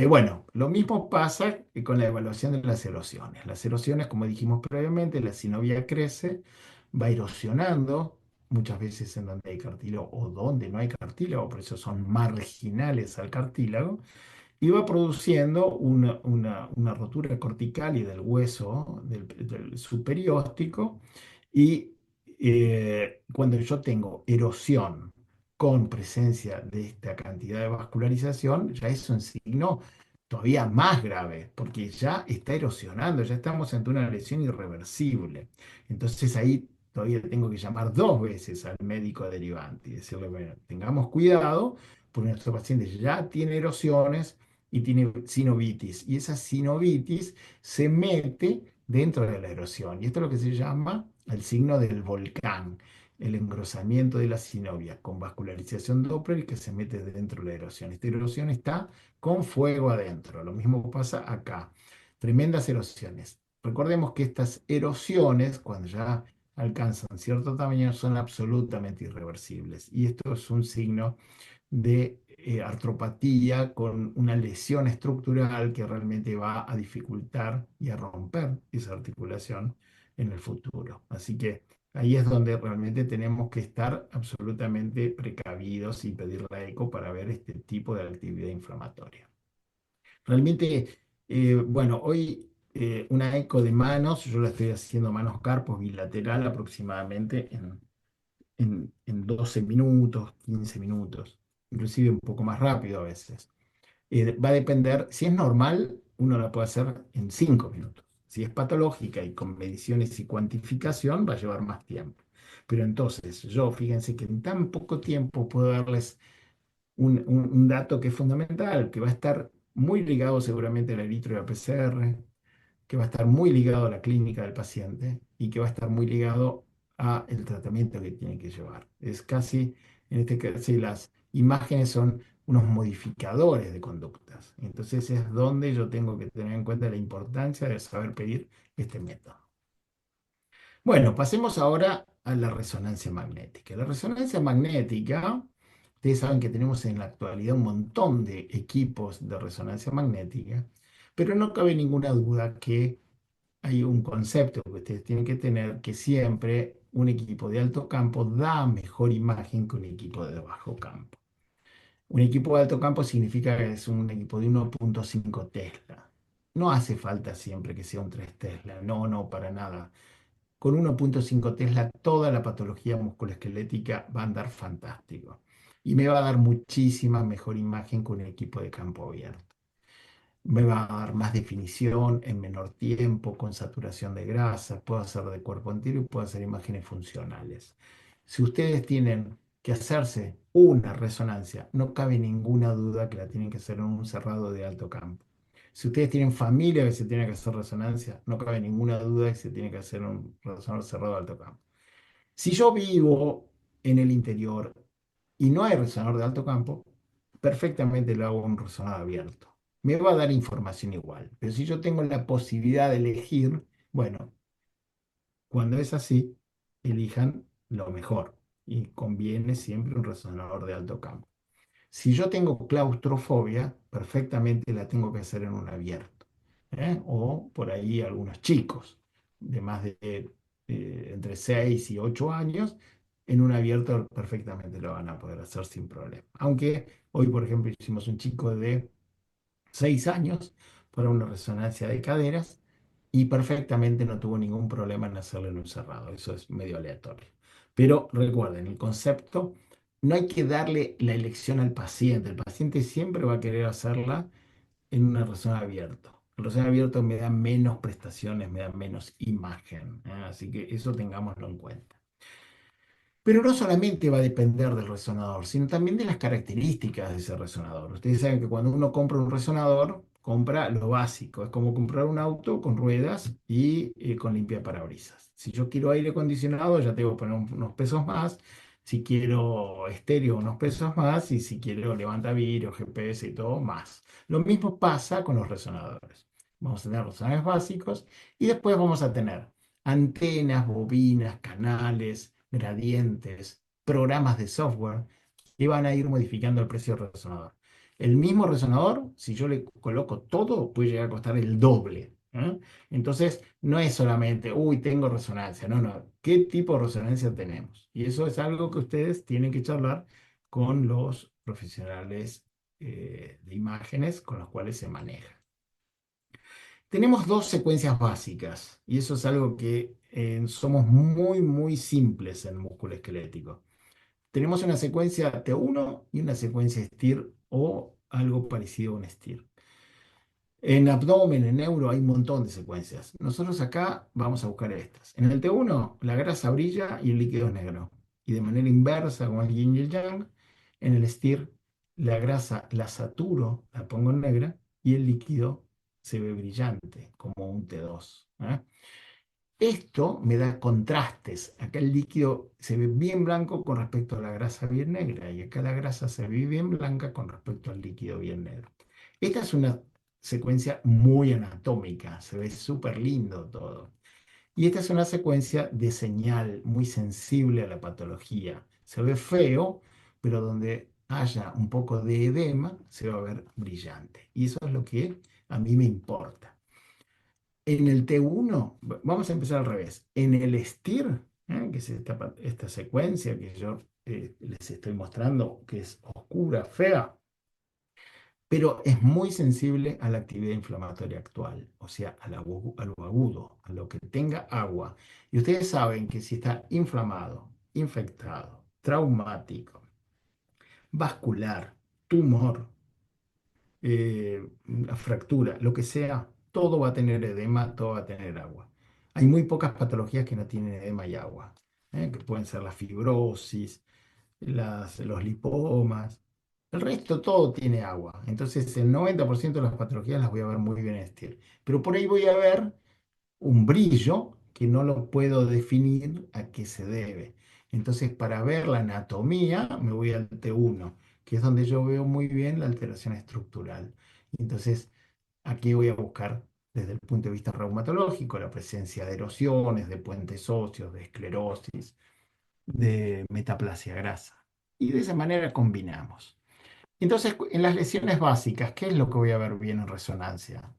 Bueno, lo mismo pasa que con la evaluación de las erosiones. Las erosiones, como dijimos previamente, la synovia crece, va erosionando, muchas veces en donde hay cartílago o donde no hay cartílago, por eso son marginales al cartílago, y va produciendo una rotura cortical y del hueso, del superióstico, y cuando yo tengo erosión con presencia de esta cantidad de vascularización, ya es un signo todavía más grave, porque ya está erosionando, ya estamos ante una lesión irreversible. Entonces ahí todavía tengo que llamar dos veces al médico derivante y decirle, bueno, tengamos cuidado, porque nuestro paciente ya tiene erosiones y tiene sinovitis. Y esa sinovitis se mete dentro de la erosión. Y esto es lo que se llama el signo del volcán, el engrosamiento de la sinovia con vascularización Doppler y que se mete dentro de la erosión. Esta erosión está con fuego adentro. Lo mismo pasa acá. Tremendas erosiones. Recordemos que estas erosiones, cuando ya alcanzan cierto tamaño, son absolutamente irreversibles. Y esto es un signo de artropatía con una lesión estructural que realmente va a dificultar y a romper esa articulación en el futuro. Así que ahí es donde realmente tenemos que estar absolutamente precavidos y pedir la eco para ver este tipo de actividad inflamatoria. Realmente, bueno, hoy una eco de manos, yo la estoy haciendo manos carpos bilateral aproximadamente en 12 minutos, 15 minutos, inclusive un poco más rápido a veces. Va a depender, si es normal, uno la puede hacer en 5 minutos. Si es patológica y con mediciones y cuantificación, va a llevar más tiempo. Pero entonces, yo fíjense que en tan poco tiempo puedo darles un dato que es fundamental, que va a estar muy ligado seguramente al eritro y al PCR, que va a estar muy ligado a la clínica del paciente y que va a estar muy ligado a el tratamiento que tiene que llevar. Es casi, en este caso, las imágenes son unos modificadores de conductas. Entonces es donde yo tengo que tener en cuenta la importancia de saber pedir este método. Bueno, pasemos ahora a la resonancia magnética. La resonancia magnética, ustedes saben que tenemos en la actualidad un montón de equipos de resonancia magnética, pero no cabe ninguna duda que hay un concepto que ustedes tienen que tener, que siempre un equipo de alto campo da mejor imagen que un equipo de bajo campo. Un equipo de alto campo significa que es un equipo de 1,5 Tesla. No hace falta siempre que sea un 3 Tesla, no, no, para nada. Con 1,5 Tesla toda la patología musculoesquelética va a andar fantástico. Y me va a dar muchísima mejor imagen que un equipo de campo abierto. Me va a dar más definición en menor tiempo, con saturación de grasa, puedo hacer de cuerpo entero y puedo hacer imágenes funcionales. Si ustedes tienen que hacerse una resonancia, no cabe ninguna duda que la tienen que hacer en un cerrado de alto campo. Si ustedes tienen familia que se tiene que hacer resonancia, no cabe ninguna duda que se tiene que hacer un resonador cerrado de alto campo. Si yo vivo en el interior y no hay resonador de alto campo, perfectamente lo hago en un resonador abierto. Me va a dar información igual, pero si yo tengo la posibilidad de elegir, bueno, cuando es así, elijan lo mejor y conviene siempre un resonador de alto campo. Si yo tengo claustrofobia, perfectamente la tengo que hacer en un abierto, ¿eh? O por ahí algunos chicos de más de entre 6 y 8 años, en un abierto perfectamente lo van a poder hacer sin problema. Aunque hoy, por ejemplo, hicimos un chico de 6 años para una resonancia de caderas y perfectamente no tuvo ningún problema en hacerlo en un cerrado. Eso es medio aleatorio. Pero recuerden, el concepto, no hay que darle la elección al paciente. El paciente siempre va a querer hacerla en una resonador abierto. El resonador abierto me da menos prestaciones, me da menos imagen, ¿eh? Así que eso tengámoslo en cuenta. Pero no solamente va a depender del resonador, sino también de las características de ese resonador. Ustedes saben que cuando uno compra un resonador, compra lo básico. Es como comprar un auto con ruedas y con limpiaparabrisas. Si yo quiero aire acondicionado, ya tengo que poner unos pesos más. Si quiero estéreo, unos pesos más. Y si quiero levantavidrio, GPS y todo, más. Lo mismo pasa con los resonadores. Vamos a tener resonadores básicos y después vamos a tener antenas, bobinas, canales, gradientes, programas de software que van a ir modificando el precio del resonador. El mismo resonador, si yo le coloco todo, puede llegar a costar el doble. ¿Eh? Entonces, no es solamente, uy, tengo resonancia, no, no, ¿qué tipo de resonancia tenemos? Y eso es algo que ustedes tienen que charlar con los profesionales de imágenes con los cuales se maneja. Tenemos dos secuencias básicas y eso es algo que somos muy, muy simples en músculo esquelético. Tenemos una secuencia T1 y una secuencia STIR o algo parecido a un STIR. En abdomen, en neuro, hay un montón de secuencias. Nosotros acá vamos a buscar estas. En el T1, la grasa brilla y el líquido es negro. Y de manera inversa, como el yin y el yang, en el STIR, la grasa la saturo, la pongo en negra, y el líquido se ve brillante, como un T2. ¿Eh? Esto me da contrastes. Acá el líquido se ve bien blanco con respecto a la grasa bien negra y acá la grasa se ve bien blanca con respecto al líquido bien negro. Esta es una secuencia muy anatómica, se ve súper lindo todo. Y esta es una secuencia de señal muy sensible a la patología. Se ve feo, pero donde haya un poco de edema se va a ver brillante. Y eso es lo que a mí me importa. En el T1, vamos a empezar al revés. En el STIR, que es esta secuencia que yo les estoy mostrando, que es oscura, fea, pero es muy sensible a la actividad inflamatoria actual, o sea, a lo agudo, a lo que tenga agua. Y ustedes saben que si está inflamado, infectado, traumático, vascular, tumor, una fractura, lo que sea, todo va a tener edema, todo va a tener agua. Hay muy pocas patologías que no tienen edema y agua, que pueden ser la fibrosis, los lipomas. El resto todo tiene agua. Entonces el 90% de las patologías las voy a ver muy bien en STIR. Pero por ahí voy a ver un brillo que no lo puedo definir a qué se debe. Entonces, para ver la anatomía, me voy al T1, que es donde yo veo muy bien la alteración estructural. Entonces, aquí voy a buscar desde el punto de vista reumatológico la presencia de erosiones, de puentes óseos, de esclerosis, de metaplasia grasa. Y de esa manera combinamos. Entonces, en las lesiones básicas, ¿qué es lo que voy a ver bien en resonancia?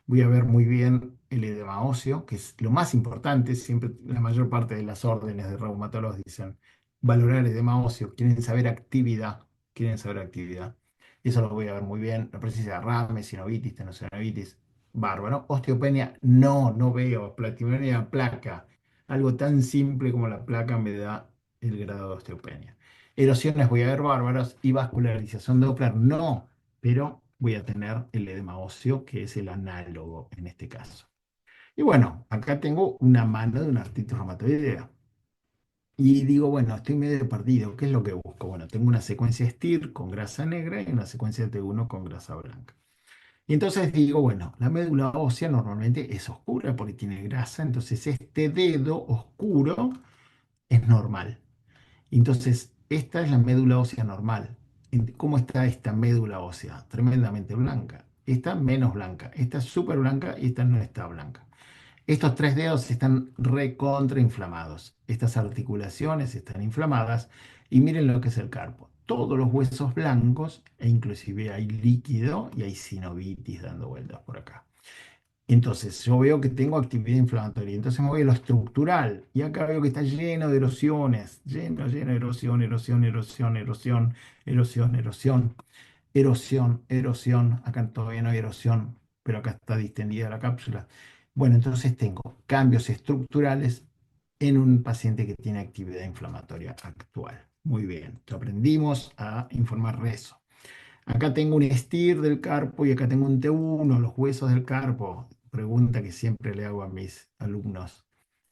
Voy a ver muy bien el edema óseo, que es lo más importante. Siempre la mayor parte de las órdenes de reumatólogos dicen valorar el edema óseo, quieren saber actividad, quieren saber actividad. Eso lo voy a ver muy bien. La presencia de rames, sinovitis, tenosynovitis, bárbaro. Osteopenia, no, no veo. Platinemia, placa. Algo tan simple como la placa me da el grado de osteopenia. Erosiones voy a ver bárbaras y vascularización Doppler no, pero voy a tener el edema óseo, que es el análogo en este caso. Y bueno, acá tengo una mano de una artritis reumatoidea. Y digo, bueno, estoy medio perdido. ¿Qué es lo que busco? Bueno, tengo una secuencia STIR con grasa negra y una secuencia T1 con grasa blanca. Y entonces digo, bueno, la médula ósea normalmente es oscura porque tiene grasa, entonces este dedo oscuro es normal. Entonces, esta es la médula ósea normal. ¿Cómo está esta médula ósea? Tremendamente blanca. Esta menos blanca. Esta es súper blanca y esta no está blanca. Estos tres dedos están recontrainflamados. Estas articulaciones están inflamadas. Y miren lo que es el carpo. Todos los huesos blancos e inclusive hay líquido y hay sinovitis dando vueltas por acá. Entonces, yo veo que tengo actividad inflamatoria. Entonces me voy a lo estructural. Y acá veo que está lleno de erosiones. Lleno, lleno de erosión, erosión, erosión, erosión, erosión, erosión, erosión, erosión. Acá todavía no hay erosión, pero acá está distendida la cápsula. Bueno, entonces tengo cambios estructurales en un paciente que tiene actividad inflamatoria actual. Muy bien. Aprendimos a informar eso. Acá tengo un estir del carpo y acá tengo un T1, los huesos del carpo. Pregunta que siempre le hago a mis alumnos.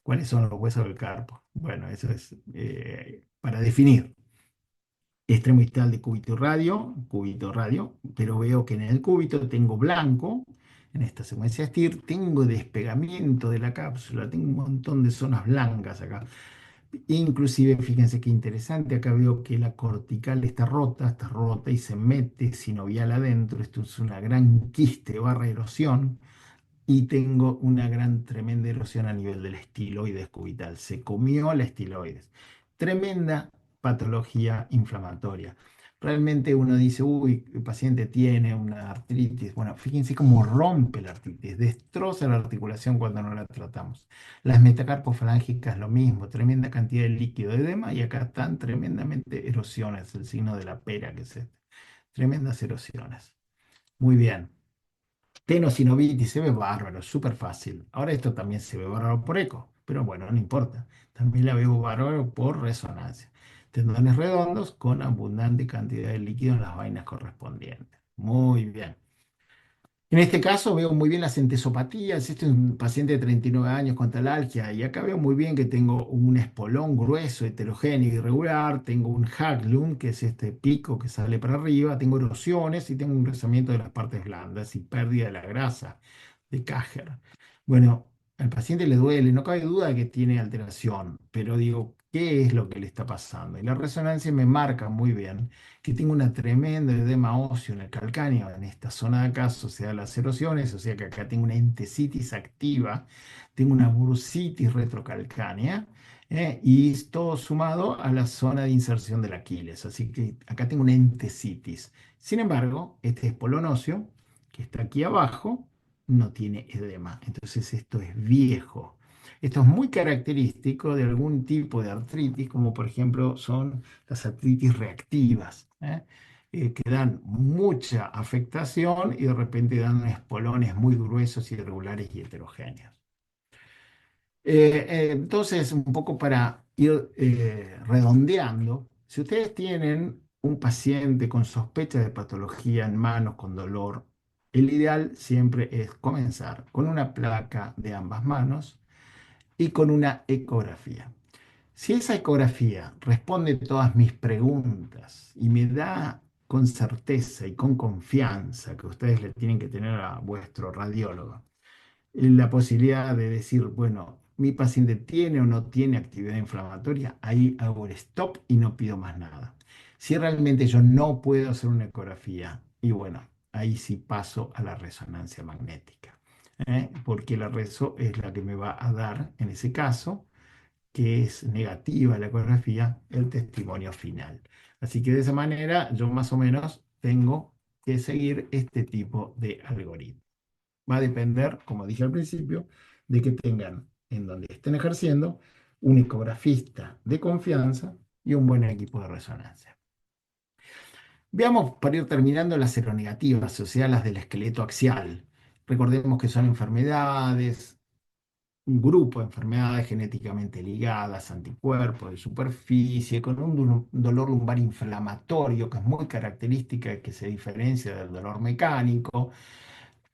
¿Cuáles son los huesos del carpo? Bueno, eso es para definir. Extremo distal de cúbito radio, pero veo que en el cúbito tengo blanco, en esta secuencia STIR, tengo despegamiento de la cápsula, tengo un montón de zonas blancas acá. Inclusive, fíjense qué interesante, acá veo que la cortical está rota y se mete sinovial adentro. Esto es una gran quiste barra erosión y tengo una gran, tremenda erosión a nivel del estiloides cubital. Se comió la estiloides. Tremenda patología inflamatoria. realmente uno dice, uy, el paciente tiene una artritis. Bueno, fíjense cómo rompe la artritis, destroza la articulación cuando no la tratamos. Las metacarpofalángicas, lo mismo, tremenda cantidad de líquido, edema, y acá están tremendamente erosiones, el signo de la pera que es este. Tremendas erosiones. Muy bien. Tenosinovitis se ve bárbaro, súper fácil. Ahora esto también se ve bárbaro por eco, pero bueno, no importa. También la veo bárbaro por resonancia. Tendones redondos con abundante cantidad de líquido en las vainas correspondientes. Muy bien. En este caso veo muy bien las entesopatías. Este es un paciente de 39 años con talalgia y acá veo muy bien que tengo un espolón grueso, heterogéneo, irregular. Tengo un haglund, que es este pico que sale para arriba. Tengo erosiones y tengo un engrosamiento de las partes blandas y pérdida de la grasa de Cajer. Bueno, al paciente le duele, no cabe duda de que tiene alteración, pero digo, ¿qué es lo que le está pasando? Y la resonancia me marca muy bien que tengo una tremenda edema óseo en el calcáneo, en esta zona de acá, asociada a las erosiones, o sea que acá tengo una entesitis activa, tengo una bursitis retrocalcánea, y todo sumado a la zona de inserción del Aquiles, así que acá tengo una entesitis. Sin embargo, este espolón óseo, que está aquí abajo, no tiene edema, entonces esto es viejo. Esto es muy característico de algún tipo de artritis, como por ejemplo son las artritis reactivas, que dan mucha afectación y de repente dan espolones muy gruesos, irregulares y heterogéneos. Entonces, un poco para ir redondeando, si ustedes tienen un paciente con sospecha de patología en manos con dolor, el ideal siempre es comenzar con una placa de ambas manos y con una ecografía. Si esa ecografía responde todas mis preguntas y me da con certeza y con confianza que ustedes le tienen que tener a vuestro radiólogo, la posibilidad de decir, bueno, mi paciente tiene o no tiene actividad inflamatoria, ahí hago el stop y no pido más nada. Si realmente yo no puedo hacer una ecografía, y bueno, ahí sí paso a la resonancia magnética, porque la reso es la que me va a dar, en ese caso, que es negativa la ecografía, el testimonio final. Así que de esa manera yo más o menos tengo que seguir este tipo de algoritmo. Va a depender, como dije al principio, de que tengan en donde estén ejerciendo un ecografista de confianza y un buen equipo de resonancia. Veamos para ir terminando las seronegativas, o sea, las del esqueleto axial. Recordemos que son enfermedades, un grupo de enfermedades genéticamente ligadas, anticuerpos de superficie, con un dolor lumbar inflamatorio que es muy característica, que se diferencia del dolor mecánico,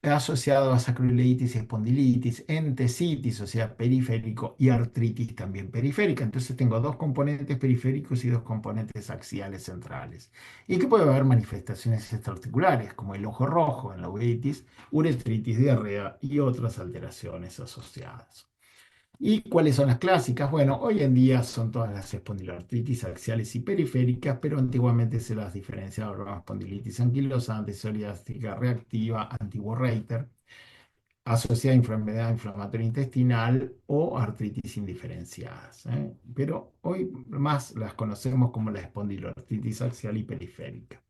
asociado a sacroileitis y espondilitis, entesitis, o sea, periférico, y artritis también periférica. Entonces tengo dos componentes periféricos y dos componentes axiales centrales. Y que puede haber manifestaciones extraarticulares, como el ojo rojo en la uveitis, uretritis, diarrea y otras alteraciones asociadas. ¿Y cuáles son las clásicas? Bueno, hoy en día son todas las espondiloartritis axiales y periféricas, pero antiguamente se las diferenciaba como espondilitis anquilosante, psoriástica reactiva, antiguo Reiter, asociada a enfermedad inflamatoria intestinal o artritis indiferenciadas, pero hoy más las conocemos como la espondiloartritis axial y periférica.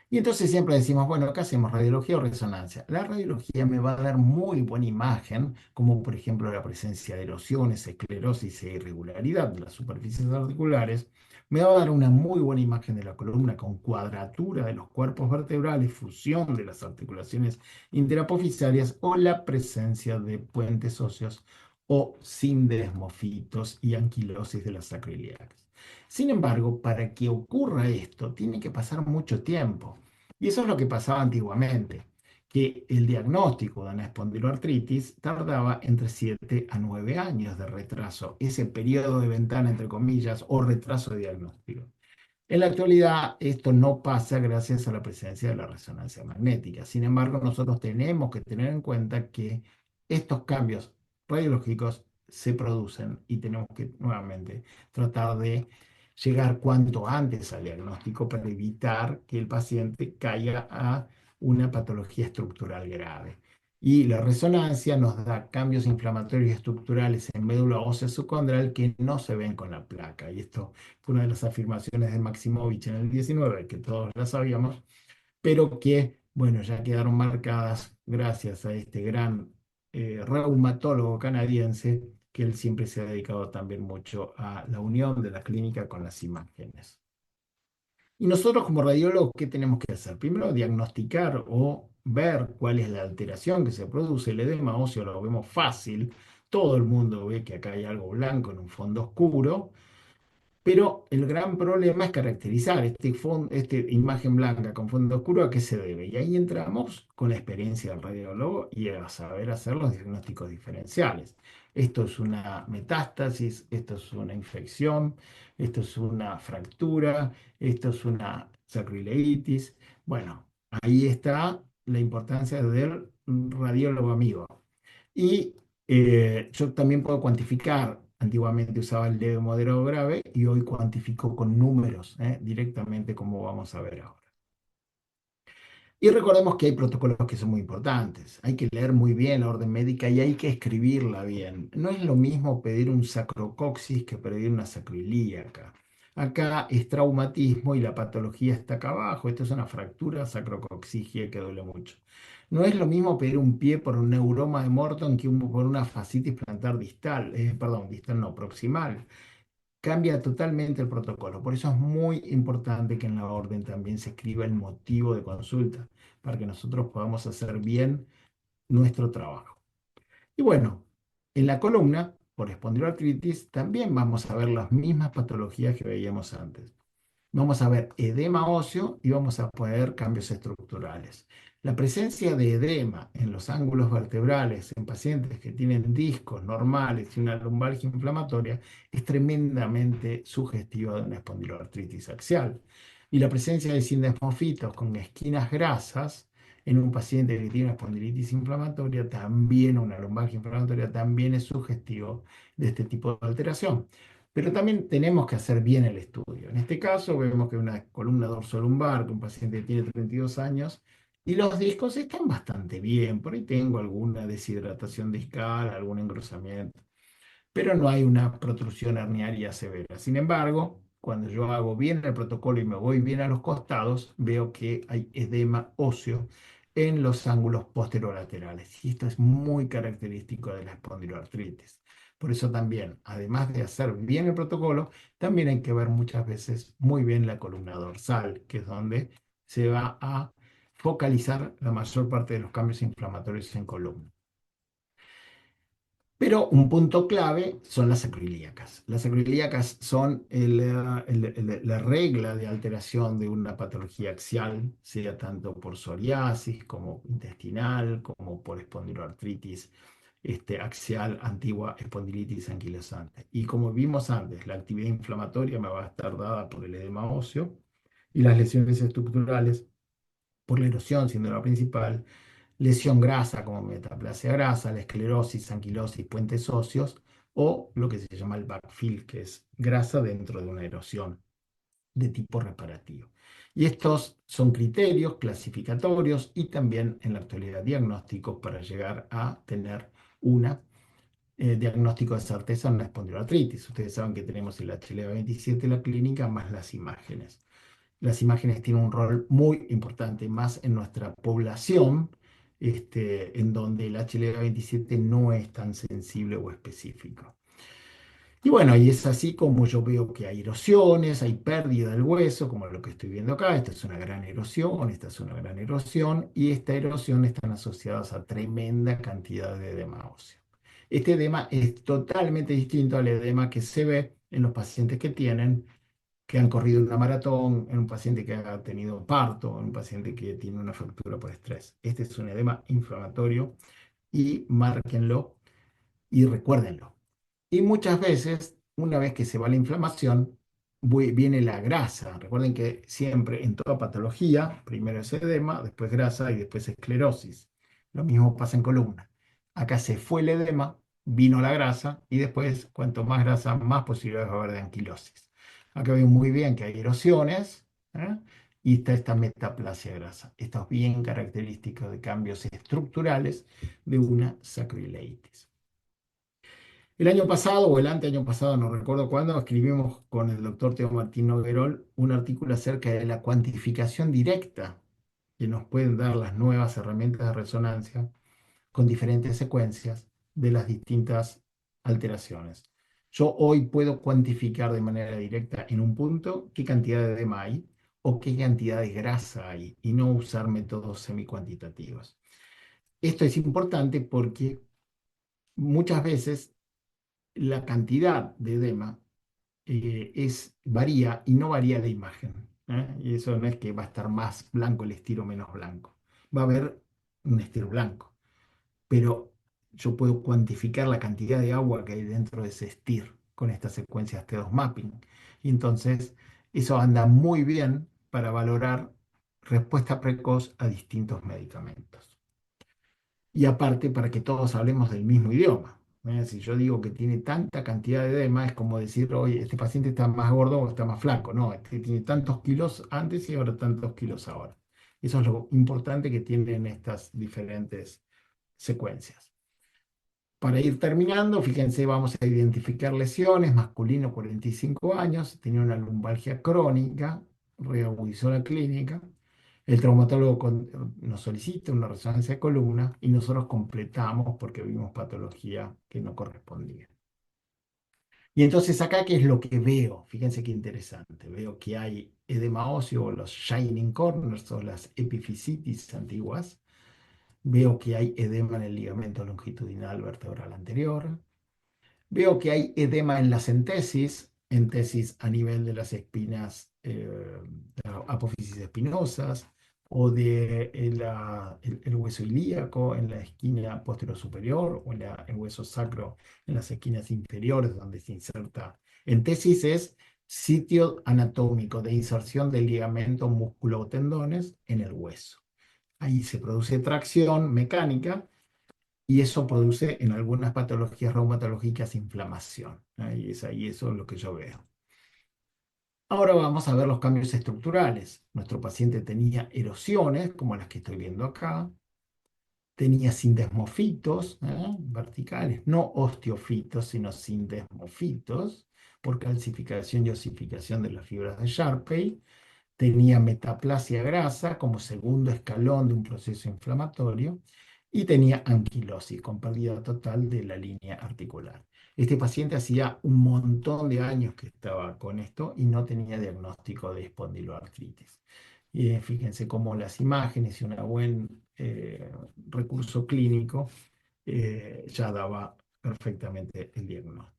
Y entonces siempre decimos, bueno, ¿qué hacemos? ¿Radiología o resonancia? La radiología me va a dar muy buena imagen, como por ejemplo la presencia de erosiones, esclerosis e irregularidad de las superficies articulares. Me va a dar una muy buena imagen de la columna con cuadratura de los cuerpos vertebrales, fusión de las articulaciones interapofisarias o la presencia de puentes óseos o sindesmofitos y anquilosis de las sacroiliacas. Sin embargo, para que ocurra esto, tiene que pasar mucho tiempo. Y eso es lo que pasaba antiguamente, que el diagnóstico de una espondiloartritis tardaba entre 7 a 9 años de retraso, ese periodo de ventana, entre comillas, o retraso de diagnóstico. En la actualidad, esto no pasa gracias a la presencia de la resonancia magnética. Sin embargo, nosotros tenemos que tener en cuenta que estos cambios radiológicos se producen y tenemos que nuevamente tratar de llegar cuanto antes al diagnóstico para evitar que el paciente caiga a una patología estructural grave. Y la resonancia nos da cambios inflamatorios estructurales en médula ósea subcondral que no se ven con la placa. Y esto fue una de las afirmaciones de Maximovich en el 19, que todos la sabíamos, pero que, bueno, ya quedaron marcadas gracias a este gran reumatólogo canadiense, que él siempre se ha dedicado también mucho a la unión de la clínica con las imágenes. Y nosotros como radiólogos, ¿qué tenemos que hacer? Primero, diagnosticar o ver cuál es la alteración que se produce. El edema óseo lo vemos fácil. Todo el mundo ve que acá hay algo blanco en un fondo oscuro. Pero el gran problema es caracterizar esta imagen blanca con fondo oscuro a qué se debe. Y ahí entramos con la experiencia del radiólogo y a saber hacer los diagnósticos diferenciales. Esto es una metástasis, esto es una infección, esto es una fractura, esto es una sacroileitis. Bueno, ahí está la importancia del radiólogo amigo. Y yo también puedo cuantificar. Antiguamente usaba el leve, moderado, grave y hoy cuantifico con números, directamente como vamos a ver ahora. Y recordemos que hay protocolos que son muy importantes. Hay que leer muy bien la orden médica y hay que escribirla bien. No es lo mismo pedir un sacrocoxis que pedir una sacroilíaca. Acá es traumatismo y la patología está acá abajo. Esto es una fractura sacrocoxigia que duele mucho. No es lo mismo pedir un pie por un neuroma de Morton que por una fascitis plantar distal, perdón, distal no, proximal. Cambia totalmente el protocolo. Por eso es muy importante que en la orden también se escriba el motivo de consulta, para que nosotros podamos hacer bien nuestro trabajo. Y bueno, en la columna, por espondiloartritis, también vamos a ver las mismas patologías que veíamos antes. Vamos a ver edema óseo y vamos a ver cambios estructurales. La presencia de edema en los ángulos vertebrales en pacientes que tienen discos normales y una lumbalgia inflamatoria es tremendamente sugestiva de una espondiloartritis axial. Y la presencia de sindesmofitos con esquinas grasas en un paciente que tiene una espondilitis inflamatoria, también una lumbalgia inflamatoria, también es sugestivo de este tipo de alteración. Pero también tenemos que hacer bien el estudio. En este caso vemos que una columna dorsolumbar, que un paciente tiene 32 años, y los discos están bastante bien. Por ahí tengo alguna deshidratación discal, algún engrosamiento, pero no hay una protrusión herniaria severa. Sin embargo, cuando yo hago bien el protocolo y me voy bien a los costados, veo que hay edema óseo en los ángulos posterolaterales. Y esto es muy característico de la espondiloartritis. Por eso también, además de hacer bien el protocolo, también hay que ver muchas veces muy bien la columna dorsal, que es donde se va a focalizar la mayor parte de los cambios inflamatorios en columna. Pero un punto clave son las acroilíacas. Las acroilíacas son la regla de alteración de una patología axial, sea tanto por psoriasis como intestinal, como por espondiloartritis axial, antigua espondilitis anquilosante. Y como vimos antes, la actividad inflamatoria me va a estar dada por el edema óseo y las lesiones estructurales por la erosión, siendo la principal, lesión grasa como metaplasia grasa, la esclerosis, anquilosis, puentes óseos o lo que se llama el backfill, que es grasa dentro de una erosión de tipo reparativo. Y estos son criterios clasificatorios y también en la actualidad diagnósticos para llegar a tener un diagnóstico de certeza en una espondiloartritis. Ustedes saben que tenemos el HLA-27 en la clínica más las imágenes. Las imágenes tienen un rol muy importante, más en nuestra población, en donde el HLA-27 no es tan sensible o específico. Y bueno, y es así como yo veo que hay erosiones, hay pérdida del hueso, como lo que estoy viendo acá. Esta es una gran erosión, esta es una gran erosión, y esta erosión están asociadas a tremenda cantidad de edema óseo. Este edema es totalmente distinto al edema que se ve en los pacientes que han corrido una maratón, en un paciente que ha tenido parto, en un paciente que tiene una fractura por estrés. Este es un edema inflamatorio y márquenlo y recuérdenlo. Y muchas veces, una vez que se va la inflamación, viene la grasa. Recuerden que siempre en toda patología, primero es edema, después grasa y después esclerosis. Lo mismo pasa en columna. Acá se fue el edema, vino la grasa y después, cuanto más grasa, más posibilidades va a haber de anquilosis. Acá veo muy bien que hay erosiones, ¿eh? y está esta metaplasia grasa. Esto es bien característico de cambios estructurales de una sacroileitis. El año pasado o el anteaño pasado, no recuerdo cuándo, escribimos con el doctor Teo Martín Noguerol un artículo acerca de la cuantificación directa que nos pueden dar las nuevas herramientas de resonancia con diferentes secuencias de las distintas alteraciones. Yo hoy puedo cuantificar de manera directa en un punto qué cantidad de edema hay o qué cantidad de grasa hay y no usar métodos semicuantitativos. Esto es importante porque muchas veces la cantidad de edema varía y no varía la imagen. Y eso no es que va a estar más blanco el estiro o menos blanco. Va a haber un estiro blanco, pero yo puedo cuantificar la cantidad de agua que hay dentro de ese STIR con estas secuencias T2 mapping. Y entonces eso anda muy bien para valorar respuesta precoz a distintos medicamentos. Y aparte, para que todos hablemos del mismo idioma. Si yo digo que tiene tanta cantidad de edema, es como decir, oye, este paciente está más gordo o está más flaco. No, este tiene tantos kilos antes y ahora tantos kilos ahora. Eso es lo importante que tienen estas diferentes secuencias. Para ir terminando, fíjense, vamos a identificar lesiones. Masculino, 45 años, tenía una lumbalgia crónica, reagudizó la clínica. El traumatólogo nos solicita una resonancia de columna y nosotros completamos porque vimos patología que no correspondía. Y entonces acá, ¿qué es lo que veo? Fíjense qué interesante. Veo que hay edema óseo, o los shining corners o las epifisitis antiguas. Veo que hay edema en el ligamento longitudinal vertebral anterior. Veo que hay edema en las entesis a nivel de las espinas, de la apófisis espinosas o de el hueso ilíaco en la esquina posterior superior o en el hueso sacro en las esquinas inferiores donde se inserta. Entesis es sitio anatómico de inserción del ligamento, músculo o tendones en el hueso. Ahí se produce tracción mecánica y eso produce en algunas patologías reumatológicas inflamación. Ahí eso es lo que yo veo. Ahora vamos a ver los cambios estructurales. Nuestro paciente tenía erosiones, como las que estoy viendo acá, tenía sindesmofitos verticales, no osteofitos, sino sindesmofitos, por calcificación y osificación de las fibras de Sharpey. Tenía metaplasia grasa como segundo escalón de un proceso inflamatorio y tenía anquilosis con pérdida total de la línea articular. Este paciente hacía un montón de años que estaba con esto y no tenía diagnóstico de espondiloartritis. Y fíjense cómo las imágenes y un buen recurso clínico ya daba perfectamente el diagnóstico.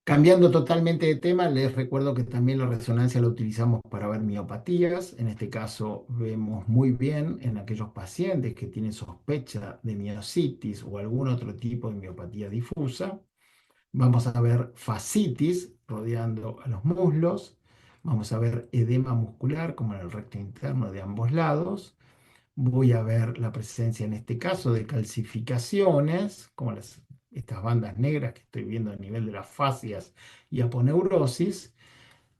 Cambiando totalmente de tema, les recuerdo que también la resonancia la utilizamos para ver miopatías. En este caso vemos muy bien en aquellos pacientes que tienen sospecha de miositis o algún otro tipo de miopatía difusa. Vamos a ver fascitis rodeando a los muslos. Vamos a ver edema muscular como en el recto interno de ambos lados. Voy a ver la presencia en este caso de calcificaciones, como estas bandas negras que estoy viendo a nivel de las fascias y aponeurosis.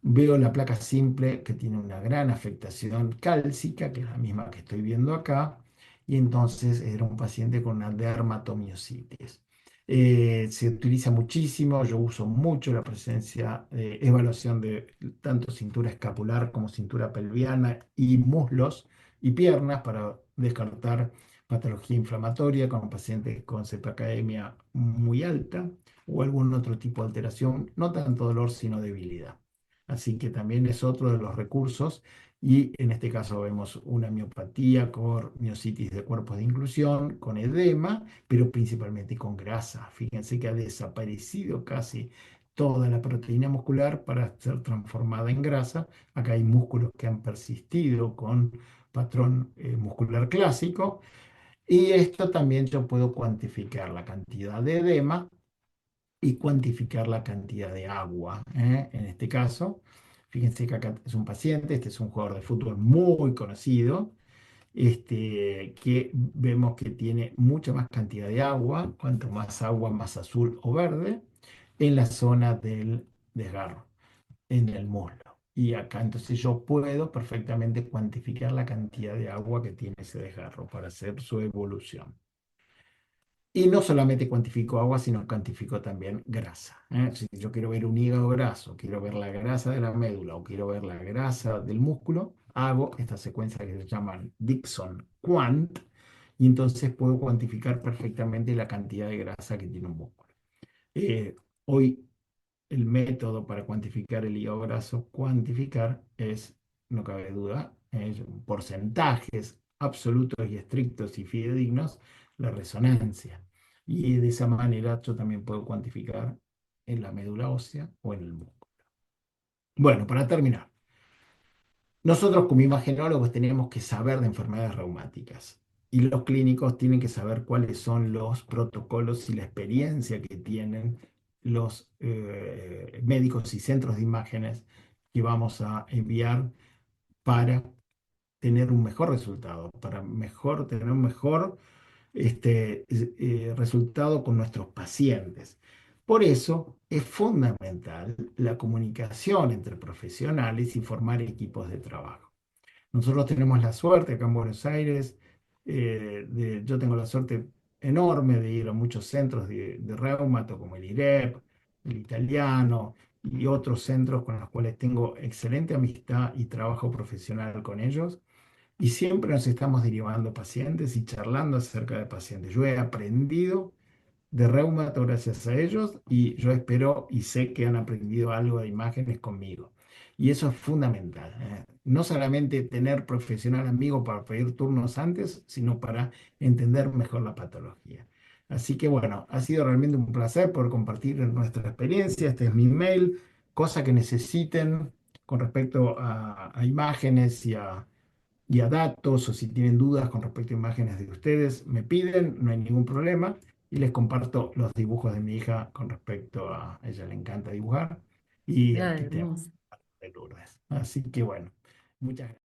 Veo la placa simple que tiene una gran afectación cálcica, que es la misma que estoy viendo acá, y entonces era un paciente con una dermatomiositis. Se utiliza muchísimo, yo uso mucho la presencia de evaluación de tanto cintura escapular como cintura pelviana y muslos y piernas para descartar patología inflamatoria con pacientes con cepacemia muy alta o algún otro tipo de alteración, no tanto dolor sino debilidad. Así que también es otro de los recursos y en este caso vemos una miopatía con miositis de cuerpos de inclusión, con edema, pero principalmente con grasa. Fíjense que ha desaparecido casi toda la proteína muscular para ser transformada en grasa. Acá hay músculos que han persistido con patrón muscular clásico y esto también yo puedo cuantificar la cantidad de edema y cuantificar la cantidad de agua. En este caso, fíjense que acá es un paciente, este es un jugador de fútbol muy conocido, que vemos que tiene mucha más cantidad de agua, cuanto más agua, más azul o verde, en la zona del desgarro, en el muslo. Y acá entonces yo puedo perfectamente cuantificar la cantidad de agua que tiene ese desgarro para hacer su evolución. Y no solamente cuantifico agua, sino cuantifico también grasa. Si yo quiero ver un hígado graso, quiero ver la grasa de la médula o quiero ver la grasa del músculo, hago esta secuencia que se llama Dixon Quant y entonces puedo cuantificar perfectamente la cantidad de grasa que tiene un músculo. Eh, Hoy el método para cuantificar el hígado graso, cuantificar es, no cabe duda, es porcentajes absolutos y estrictos y fidedignos, la resonancia. Y de esa manera yo también puedo cuantificar en la médula ósea o en el músculo. Bueno, para terminar, nosotros como imagenólogos tenemos que saber de enfermedades reumáticas y los clínicos tienen que saber cuáles son los protocolos y la experiencia que tienen los médicos y centros de imágenes que vamos a enviar para tener un mejor resultado, para tener un mejor resultado con nuestros pacientes. Por eso es fundamental la comunicación entre profesionales y formar equipos de trabajo. Nosotros tenemos la suerte acá en Buenos Aires, yo tengo la suerte enorme de ir a muchos centros de reumato como el IREP, el Italiano y otros centros con los cuales tengo excelente amistad y trabajo profesional con ellos. Y siempre nos estamos derivando pacientes y charlando acerca de pacientes. Yo he aprendido de reumato gracias a ellos y yo espero y sé que han aprendido algo de imágenes conmigo. Y eso es fundamental. No solamente tener profesional amigo para pedir turnos antes, sino para entender mejor la patología. Así que bueno, ha sido realmente un placer poder compartir nuestra experiencia. Este es mi email, cosa que necesiten con respecto a imágenes y a datos o si tienen dudas con respecto a imágenes de ustedes, me piden, no hay ningún problema y les comparto los dibujos de mi hija con respecto a ella le encanta dibujar y Ah, aquí tenemos hermoso. de Lourdes. Así que bueno, muchas gracias.